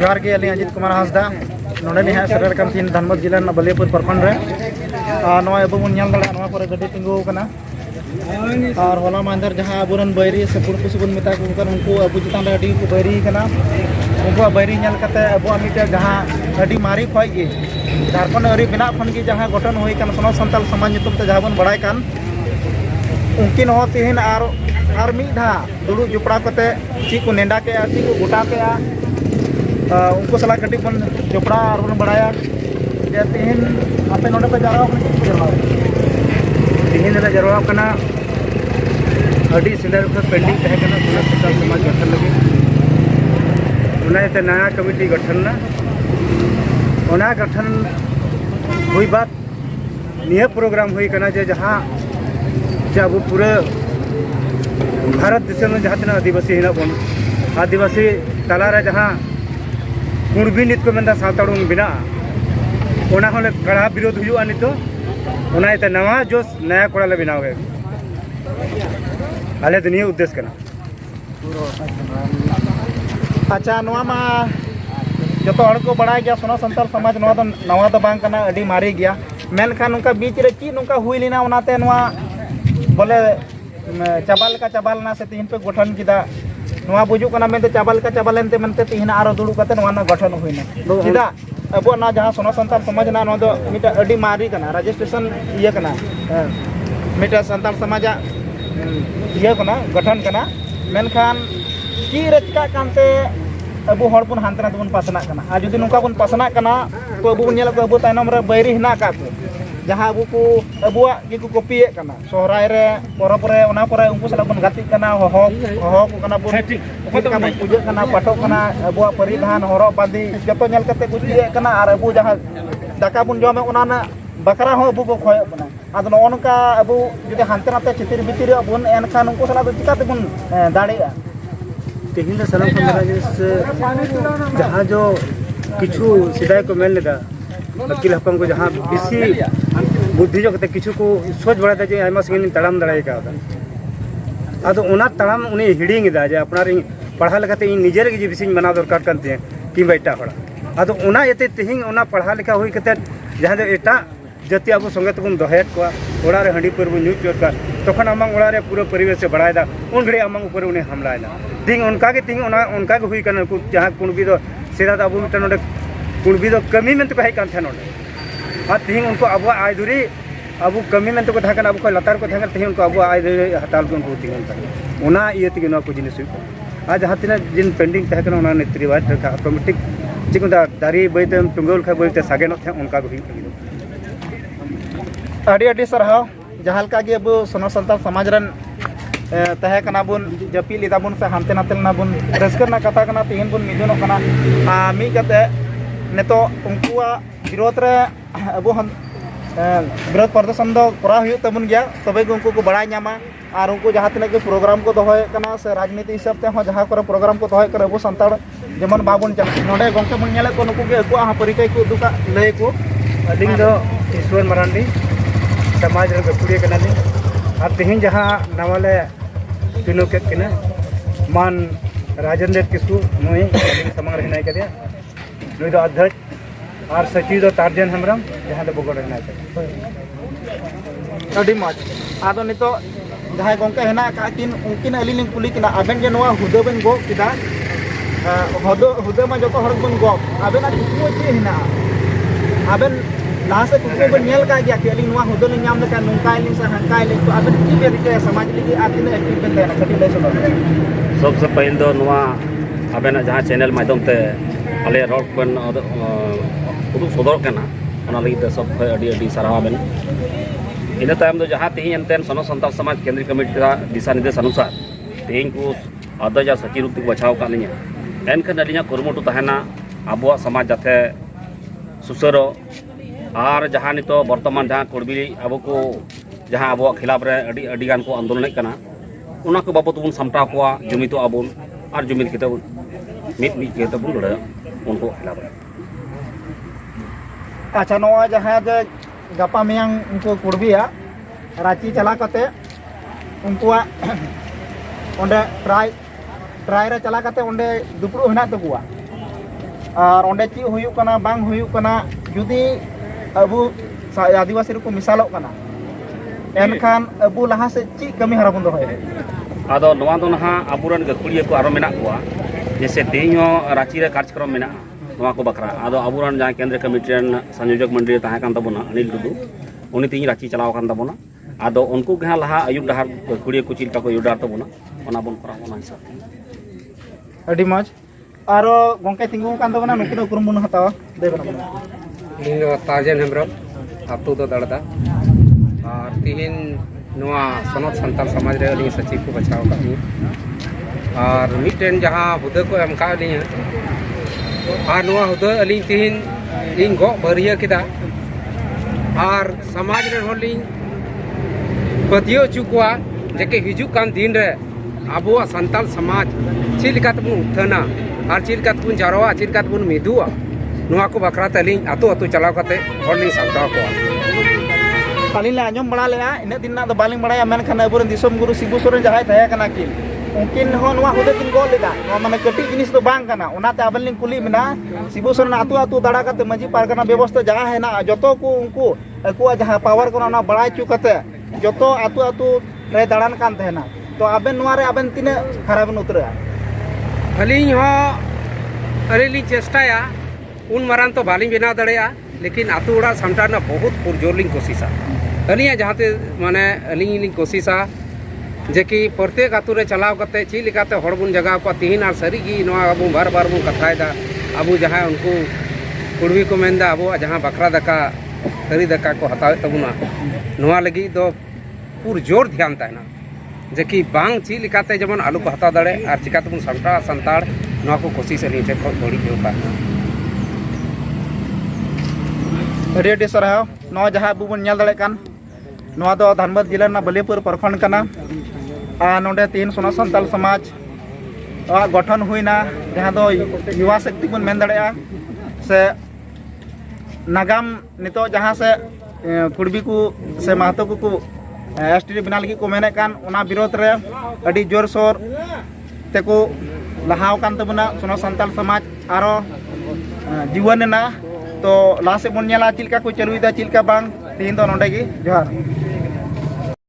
जोहार के अली अजित कुमार हांसदा नोडे हाँ सेटर कान तीन धनबाद जिला बलियापुर प्रखंड रे अब बन दाड़ा पर गड्डी तिंगू और होला मांदर जहाँ अबुरन बैरी से पुरपुस बन मेता को उनको अब चितान रे को बैरी उनको बैरी अब मिट्टे जहाँ अभी मारी खी झारखंड अरी बना खन की जहाँ गठन हुई सोनत सानताल समाज नितुम जहाँ बन बड़ा उनकिन तेहन और मिधा दुड़ू जुपड़ा करते चीज को नेंडा के चीज को गोटा के उनको सला कटी बन जुपड़ा और बन बड़ाया तेहन आपे नोडे पे जारा तेहन ले जरवा कना अडी सिंदर को पेंडिंग तहे कना सोनत सानताल समाज गठन लगे उनाते नया कमिटी गठन ना उना गठन हुई बात निय प्रोग्राम हुई कना जे जहाँ अब पूरे भारत देश में जहाँ तना आदिवासी हेना बन आदिवासी तलारे जहाँ कुणबी नित को मेंदा सावताड़ू बना ओना होले कड़ा विरोध हुआ नितो ओनाते नवा जोश नया कोड़ा ले बनावे आले दुनिया उद्देश्य कना अच्छा नवा जो को बड़ा गया सोना सानताल समाज नवा तो बांग कना अडी मारी गया मेनखान उनका बीच रे ची नुका हुई लेना उनाते नवा बोले चाबाल का चाबालना से तीन पे गठन किदा नवा बुजुकना मेनते चाबाल का चाबालेनते मनते तीन आरो दुड़ू कते नवा ना गठन हुईना किदा अब ना जहाँ सोना सानताल समाज ना नो दो मिटा अडी मारी कना रजिस्ट्रेशन ये कना मिटा सानताल समाज ये कना गठन कना मेनखान की रचका कानते अब हर बन हानते ना पासना कना आ जुदी नुका बन पासना कना तो अब बन नेल को अब तायनम रे बैरी हिना का को जहाँ अब को अबुआ को कॉपीए कना सोहराय रे परब रे ओना परे उनको सला बन गाती कना हो को कना बन का बन पूजा कना पाठो कना अबुआ परिधान हरो बांदी जतो नेल कते को चिए कना और अबु जहाँ दाका बन जमे ओना ना बकरा हो अबु को खोय बना आद नोनका अबु जुदी हानते नाते चितिर बितिर बन एनखान उनको सला चिकाते बन दाड़ेया तेहन सनम जहाँ जो किछु सिदाय को मेल लेदा वकील हकम को जहाँ बेसी बुद्धि जो कते किछु को सोच बड़ा जे आयमा संगे तड़ाम दड़ाई का आदो उना तड़ाम उनी हिडिंग दा जे अपना पढ़ा लेखाते निजेर के बेसी मना दरकार करते कि बेटा हड़ा आदो उना एते तेहिंग उना पढ़ा लेखा हुई कते जहाँ जो एटा जाति अब संगे तबन दहेत को ओड़ा रे हंडी पर न्यूज चोरका तखन आमांग ओड़ा रे पूरा परिवेश से बढ़ायदा उन घड़ी आमांग ऊपर उन्हें हमलायदा तिंग उनका के हुई कना जहाँ कुणबी दो सेदा अब मिट्टे कुणबी दो कमी में तो कहे कान थे नोडे तिहिंग उनको अब आयदुरी अब कमी में तो कथा अब लतार को तहन तिहिंग उनको अब आयदुरी हताल को उनको तिहिंग उना इये तिगे नो को जिनिस आ जहाँ तीना जिन पेंडिंग तहे कना उना नेत्री बात ऑटोमेटिक चिक दारी बैते टुंगल खा बैते सागे न थे उनका को हुई अड़ी अड़ी सरहाव जहाँ का अब सोना सानताल समाज रन तहे कना बुन जपी लेदा बुन से हानते नाते ना बुन रस्कर कथा कना तेहन बुन मिजुनो कना मी कते नेतो उनकुआ विरोध रे अब हम विरोध प्रदर्शन दो करा हुई तबन गया तबे उनको को बड़ा नामा और उनको जहाँ तीन के प्रोग्राम को दोहय कना से राजनीति हिसाब से जहाँ को प्रोग्राम को दोहय कर अब सानताल जेमन बाबन चल नोडे गंके बन नेले को नुकु के अकुआ परिचय को दुका लय को अलिंग दो ईश्वर मरांडी समाज रे गपुड़िया कनाली और तेहन जहाँ नवाले चुनाव के किना मान राजेंद्र किस्कू नुई समांग रहना कदिया नुई दो अध्यक्ष और सचिव दो तारजन हेम्ब्रम जहाँ दो बगड़ रहना अड़ी मज आदो नितो जहाँ गंके हेना का किन उनकिन अली लिंग कुली किना आबेन जे नवा हुदे बन गो किदा हुदे मा जतो हर बन गो आबेना किछु चे हेना आबेन लाहा से कुछ बन नेल का गया कि अली नवा हुदे ले नाम लेका नुंकाय लिंग से हंकाय लिंग तो आबेन की बेरिके समाज लिगे आतिन एक्टिव बन देना कटी ले सुनो सबसे पहले दो नवा आबेना जहाँ चैनल माध्यम ते अले रोड बन उदुग सदर कना ओना लगी सब अडी अडी साराव आबेन इन तायम दो जहाँ तेही एनतेन सोना सानताल समाज केंद्रीय कमेटी का दिशा निर्देश अनुसार तेही को अध्यक्ष सचिव रूप बचाव का लिया एनखान अलिया कुरुमुटु तहना आबुआ समाज जाते सुसरो और जहाँ नितो वर्तमान जहाँ कुणबी अब को जहाँ अब खिलाफ रे अडी गान को आंदोलन कना उना को बाबत बन सामटाव को जुमितो आबुन और जुमित के मिट के बन लड़ा उनको खिलाफ रे अच्छा नवा जहाँ जे गपा मेयांग उनको कुणबिया रांची चला कते उनको ओंडे ट्राई रे चला कते ओंडे दुपड़ू हेना तकुआ और ओंडे ची हुयुक कना बांग हुयुक कना जुदी अबु आदिवासी को मिसालोग कना एनखान अबु लहा से ची कमी हरा बन दोहय आदो नवा दो नहा आबुरन गखुड़िया को आरो मेना कुआ जैसे तेई हो रांची रे कार्यक्रम मेना नवा को बखरा आदो आबुरन जहां केंद्र कमिटी रन संयोजक मंडली ताहे कान तबोना अनिल टुडू उनी तेई रांची चलाव कान तबोना आदो उनको गहा लहा आयुब डहार गखुड़िया को चिलका को युडार तबोना ओना बन करा ओना हिसाब अडी मज आरो गोंके तिंगु कान तबोना नुकिन उकुरुम बन हतावा देबना ᱤᱧ ᱫᱚ ᱛᱟᱡᱮᱱ ᱦᱮᱢᱵᱨᱚᱢ ᱟᱛᱳ ᱫᱚ ᱫᱟᱲᱫᱟ ᱟᱨ ᱛᱤᱦᱤᱧ ᱱᱚᱣᱟ ᱥᱚᱱᱚᱛ ᱥᱟᱱᱛᱟᱲ ᱥᱚᱢᱟᱡᱽ ᱨᱮ ᱟᱹᱞᱤᱧ ᱥᱚᱪᱤᱵ ᱠᱚ ᱵᱟᱪᱷᱟᱣ ᱟᱠᱟᱫ ᱞᱤᱧᱟ ᱟᱨ ᱢᱤᱫᱴᱮᱱ ᱡᱟᱦᱟᱸ ᱦᱩᱫᱟᱹ ᱠᱚ ᱮᱢ ᱟᱠᱟᱫ ᱞᱤᱧᱟ ᱟᱨ ᱱᱚᱣᱟ ᱦᱩᱫᱟᱹ ᱟᱹᱞᱤᱧ ᱛᱤᱦᱤᱧ ᱞᱤᱧ ᱜᱚᱜ ᱵᱟᱹᱨᱭᱟᱹ ᱠᱮᱫᱟ ᱟᱨ ᱥᱚᱢᱟᱡᱽ ᱨᱮᱱ ᱦᱚᱲ ᱞᱤᱧ ᱯᱟᱹᱛᱭᱟᱹᱣ ᱦᱚᱪᱚ ᱠᱚᱣᱟ ᱡᱮ ᱦᱤᱡᱩᱜ ᱠᱟᱱ ᱫᱤᱱ ᱨᱮ ᱟᱵᱚᱣᱟᱜ ᱥᱟᱱᱛᱟᱲ ᱥᱚᱢᱟᱡᱽ ᱪᱮᱫ ᱞᱮᱠᱟ ᱛᱮᱵᱚᱱ ᱩᱛᱷᱟᱹᱱᱟ ᱟᱨ ᱪᱮᱫ ᱞᱮᱠᱟ ᱛᱮᱵᱚᱱ ᱡᱟᱨᱣᱟ ᱪᱮᱫ ᱞᱮᱠᱟ ᱛᱮᱵᱚᱱ ᱢᱤᱫᱩᱜᱼᱟ ᱱᱚᱣᱟ ᱠᱚ ᱵᱟᱠᱷᱨᱟ ᱛᱮ ᱟᱹᱞᱤᱧ ᱟᱛᱳ ᱟᱛᱳ ᱪᱟᱞᱟᱣ ᱠᱟᱛᱮ ᱦᱚᱲ ᱞᱤᱧ ᱥᱟᱢᱴᱟᱣ ᱠᱚᱣᱟ पालिन ले आंजम बड़ा लेआ इन दिन ना बालिंग बड़ा मेनखान अबुरन दिसम गुरु शिबू सोरेन जहाय तहे कना किन उनकिन हो नवा हुदे किन गो लेदा नवा माने कटी जिनिस तो बांग कना ओनाते आबन लिंग कुली मिना शिबू सोरेन आतु आतु दाड़ा कते मजी पारगना व्यवस्था जगह है ना जतो को उनको अकुआ जहां पावर को ना बड़ा चु कते जतो आतु आतु रे दाड़ान कान तहेना तो आबेन नवा रे आबेन तिने खराबन उतरा अलिंग हो अलिंग चेष्टाया उन मरान तो बालिंग बेना दड़ेया लेकिन आतु उड़ा सामटाना बहुत पुरजोर लिंग कोशिशा अलिया जहाँते माने अलिंग कोशिशा जे कि प्रत्येक आतु रे चलाव करते चीज लेकाते हड़ बुन जगह को तीन और सारी की नवा अब बार बार बुन कथायदा अब जहाँ उनको कुड़वी को मेनदा अब जहाँ बकरा दका सारी दका को हतावे तबुना नवा लगी तो पुरजोर ध्यान तहना जे कि बांग चीज लेकाते जमन आलू को हता दड़े और चिकाते बुन सामटा संताड़ नवा को कोशिश अलिंग ठे बहुत बड़ी होता है रेडी सरहाव नवा जहां बुबन नेल दड़े कान नवा दो धनबाद जिला ना बलियापुर प्रखंड कना आ नोडे तीन सोना संताल समाज गठन हुईना जहां दो युवा शक्ति बन मेन दड़े से नागाम नितो जहां से कुड़बी को से महतो को एसटी बना लगी को मेने कान ओना विरोध रे अडी जोर सोर तेको लहाव कान तबना सोना संताल समाज आरो जीवन ना तो लासे बन नेला चिलका को चलुईदा चिलका बांग तीन दो नोडे की जोहार